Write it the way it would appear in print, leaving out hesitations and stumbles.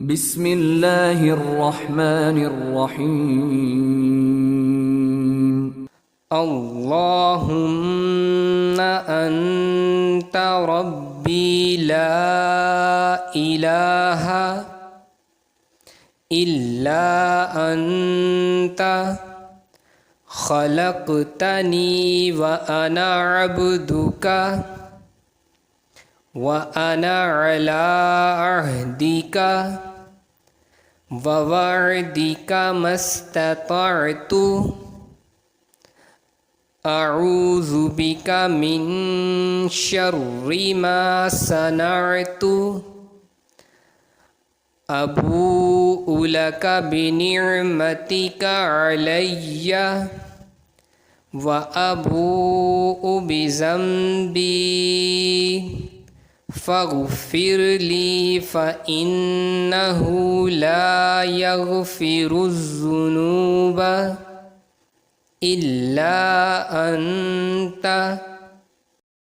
बिस्मिल्लाहिर्रहमानिर्रहीम। अल्लाहुम्मा अंता रब्बी ला इलाहा इल्ला अंता खलक़तनी व अना अब्दुका व अना अला अhdika व वअदika mastata'tu अऊज़ु बिका मिन शर्रि मा सनअतु अबूउ लका bini'matika alaiya व अबूउ bidhanbi faghfir li innahu la yaghfiru adhdhunuba illa anta